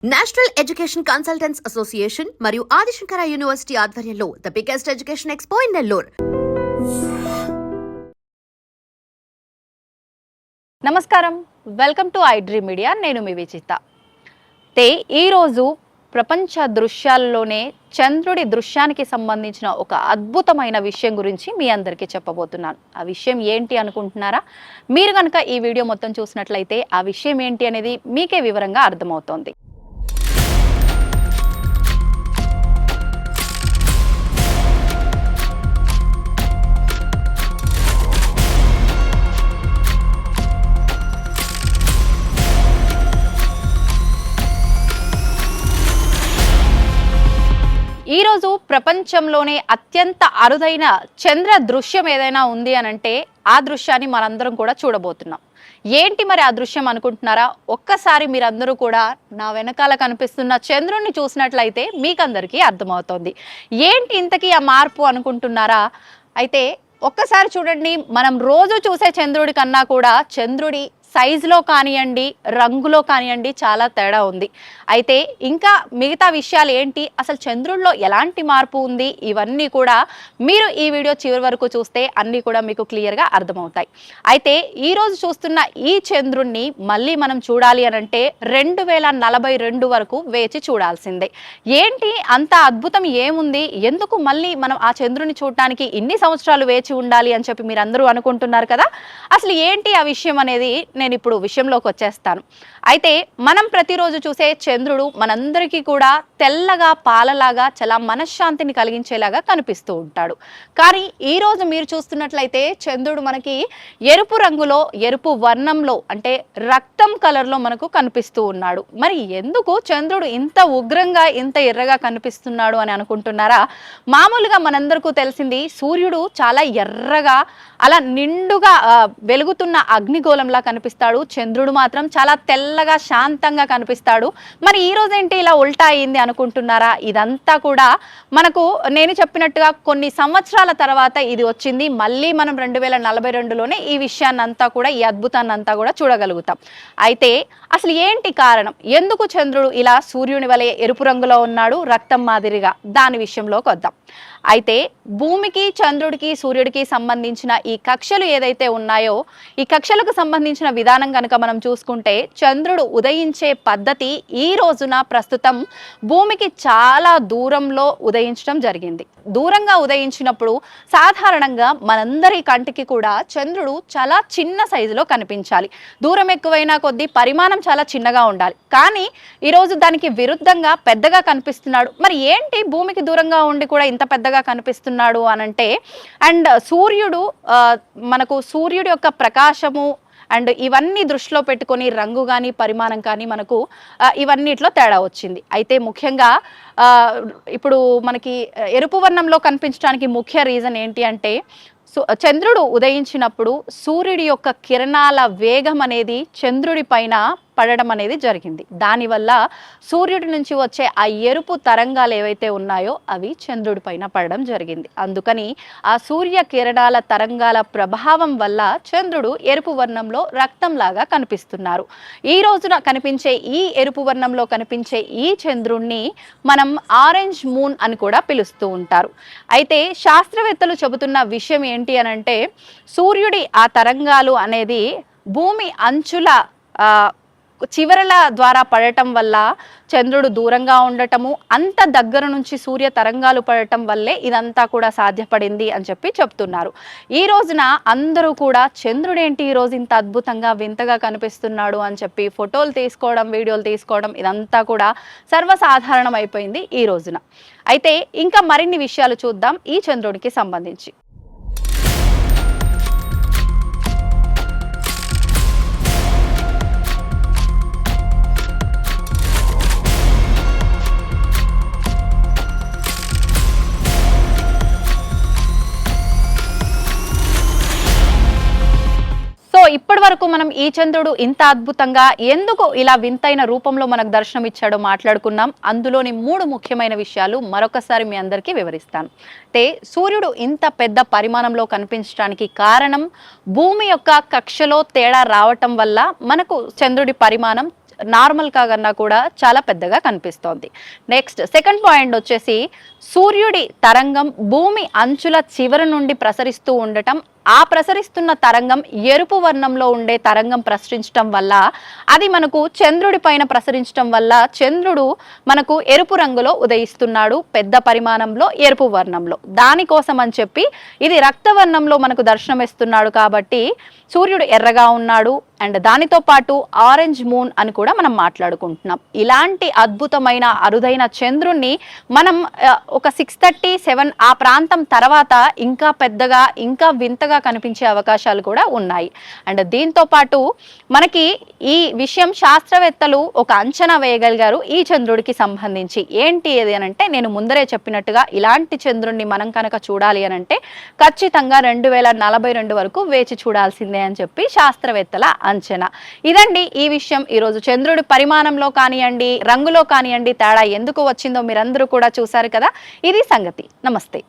National education consultants association మరియు Adi Shankara university ఆధ్వర్యంలో the biggest education expo in Nellore. నమస్కారం, welcome to iDream media. నేను మీ విజిత. ఈరోజు ప్రపంచ దృశ్యాల్లోనే చంద్రుడి దృశ్యానికి సంబంధించిన ఒక అద్భుతమైన విషయం గురించి మీ అందరికీ చెప్పబోతున్నాను. ఆ విషయం ఏంటి అనుకుంటున్నారా? మీరు కనుక ఈ వీడియో మొత్తం చూసినట్లయితే ఆ విషయం ఏంటి అనేది మీకే వివరంగా అర్థమవుతోంది. ఈరోజు ప్రపంచంలోనే అత్యంత అరుదైన చంద్ర దృశ్యం ఏదైనా ఉంది అని అంటే ఆ దృశ్యాన్ని మనందరం కూడా చూడబోతున్నాం. ఏంటి మరి ఆ దృశ్యం అనుకుంటున్నారా? ఒక్కసారి మీరందరూ కూడా నా వెనకాల కనిపిస్తున్న చంద్రుడిని చూసినట్లయితే మీకందరికీ అర్థమవుతోంది. ఏంటి ఇంతకీ ఆ మార్పు అనుకుంటున్నారా? అయితే ఒక్కసారి చూడండి, మనం రోజు చూసే చంద్రుడి కన్నా కూడా చంద్రుడి సైజులో కానివ్వండి, రంగులో కానివ్వండి చాలా తేడా ఉంది. అయితే ఇంకా మిగతా విషయాలు ఏంటి, అసలు చంద్రుడిలో ఎలాంటి మార్పు ఉంది, ఇవన్నీ కూడా మీరు ఈ వీడియో చివరి వరకు చూస్తే అన్నీ కూడా మీకు క్లియర్గా అర్థమవుతాయి. అయితే ఈరోజు చూస్తున్న ఈ చంద్రుడిని మళ్ళీ మనం చూడాలి అని అంటే 2042 వరకు వేచి చూడాల్సిందే. ఏంటి అంత అద్భుతం ఏముంది, ఎందుకు మళ్ళీ మనం ఆ చంద్రుడిని చూడటానికి ఇన్ని సంవత్సరాలు వేచి ఉండాలి అని చెప్పి మీరు అందరూ అనుకుంటున్నారు కదా. అసలు ఏంటి ఆ విషయం అనేది నేను ఇప్పుడు విషయంలోకి వచ్చేస్తాను. అయితే మనం ప్రతిరోజు చూసే చంద్రుడు మనందరికీ కూడా తెల్లగా పాలలాగా చాలా మనశ్శాంతిని కలిగించేలాగా కనిపిస్తూ ఉంటాడు. కానీ ఈరోజు మీరు చూస్తున్నట్లయితే చంద్రుడు మనకి ఎరుపు రంగులో, ఎరుపు వర్ణంలో అంటే రక్తం కలర్లో మనకు కనిపిస్తూ ఉన్నాడు. మరి ఎందుకు చంద్రుడు ఇంత ఉగ్రంగా, ఇంత ఎర్రగా కనిపిస్తున్నాడు అని అనుకుంటున్నారా? మామూలుగా మనందరికీ తెలిసింది సూర్యుడు చాలా ఎర్రగా అలా నిండుగా వెలుగుతున్న అగ్నిగోళంలా కనిపిస్తాడు. చంద్రుడు మాత్రం చాలా తెల్లగా శాంతంగా కనిపిస్తాడు. మరి ఈ రోజు ఏంటి ఇలా ఉల్టా అయింది అనుకుంటున్నారా? ఇదంతా కూడా మనకు నేను చెప్పినట్టుగా కొన్ని సంవత్సరాల తర్వాత ఇది వచ్చింది. మళ్ళీ మనం 2042లోనే ఈ విషయాన్ని అంతా కూడా, ఈ అద్భుతాన్ని అంతా కూడా చూడగలుగుతాం. అయితే అసలు ఏంటి కారణం, ఎందుకు చంద్రుడు ఇలా సూర్యుని వలె ఎరుపు రంగులో ఉన్నాడు, రక్తం మాదిరిగా? దాని విషయంలోకి వద్దాం. అయితే భూమికి, చంద్రుడికి, సూర్యుడికి సంబంధించిన ఈ కక్షలు ఏదైతే ఉన్నాయో, ఈ కక్షలకు సంబంధించిన విధానం కనుక మనం చూసుకుంటే చంద్రుడు ఉదయించే పద్ధతి ఈ రోజున ప్రస్తుతం భూమికి చాలా దూరంలో ఉదయించడం జరిగింది. దూరంగా ఉదయించినప్పుడు సాధారణంగా మనందరి కంటికి కూడా చంద్రుడు చాలా చిన్న సైజులో కనిపించాలి. దూరం ఎక్కువైనా కొద్దీ పరిమాణం చాలా చిన్నగా ఉండాలి. కానీ ఈరోజు దానికి విరుద్ధంగా పెద్దగా కనిపిస్తున్నాడు. మరి ఏంటి భూమికి దూరంగా ఉండి కూడా ఇంత పెద్దగా కనిపిస్తున్నాడు అనంటే, అండ్ సూర్యుడు మనకు సూర్యుడి యొక్క ప్రకాశము అండ్ ఇవన్నీ దృష్టిలో పెట్టుకొని రంగు కానీ, పరిమాణం కానీ మనకు ఇవన్నిట్లో తేడా వచ్చింది. అయితే ముఖ్యంగా ఇప్పుడు మనకి ఎరుపు వర్ణంలో కనిపించడానికి ముఖ్య రీజన్ ఏంటి అంటే, చంద్రుడు ఉదయించినప్పుడు సూర్యుడి యొక్క కిరణాల వేగం అనేది చంద్రుడి పైన పడడం అనేది జరిగింది. దానివల్ల సూర్యుడి నుంచి వచ్చే ఆ ఎరుపు తరంగాలు ఏవైతే ఉన్నాయో అవి చంద్రుడి పైన పడడం జరిగింది. అందుకని ఆ సూర్య కిరణాల తరంగాల ప్రభావం వల్ల చంద్రుడు ఎరుపు వర్ణంలో రక్తంలాగా కనిపిస్తున్నారు. ఈ రోజున కనిపించే ఈ ఎరుపు వర్ణంలో కనిపించే ఈ చంద్రుణ్ణి మనం ఆరెంజ్ మూన్ అని కూడా పిలుస్తూ ఉంటారు. అయితే శాస్త్రవేత్తలు చెబుతున్న విషయం ఏంటి అనంటే, సూర్యుడి ఆ తరంగాలు అనేది భూమి అంచుల చివరల ద్వారా పడటం వల్ల చంద్రుడు దూరంగా ఉండటము, అంత దగ్గర నుంచి సూర్య తరంగాలు పడటం వల్లే ఇదంతా కూడా సాధ్యపడింది అని చెప్పి చెప్తున్నారు. ఈ రోజున అందరూ కూడా చంద్రుడు ఏంటి ఈరోజు ఇంత అద్భుతంగా వింతగా కనిపిస్తున్నాడు అని చెప్పి ఫోటోలు తీసుకోవడం, వీడియోలు తీసుకోవడం ఇదంతా కూడా సర్వసాధారణం అయిపోయింది ఈ రోజున. అయితే ఇంకా మరిన్ని విషయాలు చూద్దాం ఈ చంద్రుడికి సంబంధించి. ఇప్పటి వరకు మనం ఈ చంద్రుడు ఇంత అద్భుతంగా ఎందుకు ఇలా వింతైన రూపంలో మనకు దర్శనం ఇచ్చాడో మాట్లాడుకున్నాం. అందులోని 3 ముఖ్యమైన విషయాలు మరొకసారి మీ అందరికీ వివరిస్తాను. అంటే సూర్యుడు ఇంత పెద్ద పరిమాణంలో కనిపించడానికి కారణం భూమి యొక్క కక్షలో తేడా రావటం వల్ల మనకు చంద్రుడి పరిమాణం నార్మల్ కన్నా కూడా చాలా పెద్దగా కనిపిస్తోంది. నెక్స్ట్ సెకండ్ పాయింట్ వచ్చేసి సూర్యుడి తరంగం భూమి అంచుల చివరి నుండి ప్రసరిస్తూ ఉండటం, ఆ ప్రసరిస్తున్న తరంగం ఎరుపు వర్ణంలో ఉండే తరంగం ప్రసరించడం వల్ల అది మనకు చంద్రుడి పైన ప్రసరించడం వల్ల చంద్రుడు మనకు ఎరుపు రంగులో ఉదయిస్తున్నాడు, పెద్ద పరిమాణంలో ఎరుపు వర్ణంలో. దానికోసం అని చెప్పి ఇది రక్తవర్ణంలో మనకు దర్శనమిస్తున్నాడు కాబట్టి సూర్యుడు ఎర్రగా ఉన్నాడు. అండ్ దానితో పాటు ఆరెంజ్ మూన్ అని కూడా మనం మాట్లాడుకుంటున్నాం. ఇలాంటి అద్భుతమైన అరుదైన చంద్రుణ్ణి మనం ఒక 6:30, 7 ఆ ప్రాంతం తర్వాత ఇంకా పెద్దగా ఇంకా వింతగా కనిపించే అవకాశాలు కూడా ఉన్నాయి. అండ్ దీంతో పాటు మనకి ఈ విషయం శాస్త్రవేత్తలు ఒక అంచనా వేయగలిగారు ఈ చంద్రుడికి సంబంధించి. ఏంటి ఏది అని అంటే, నేను ముందరే చెప్పినట్టుగా ఇలాంటి చంద్రుణ్ణి మనం కనుక చూడాలి అని అంటే ఖచ్చితంగా 2042 వరకు వేచి చూడాల్సిందే అని చెప్పి శాస్త్రవేత్తల అంచనా. ఇదండి ఈ విషయం. ఈరోజు చంద్రుడి పరిమాణంలో కానివ్వండి, రంగులో కానివ్వండి తేడా ఎందుకు వచ్చిందో మీరందరూ కూడా చూసారు కదా. ఇది సంగతి. నమస్తే.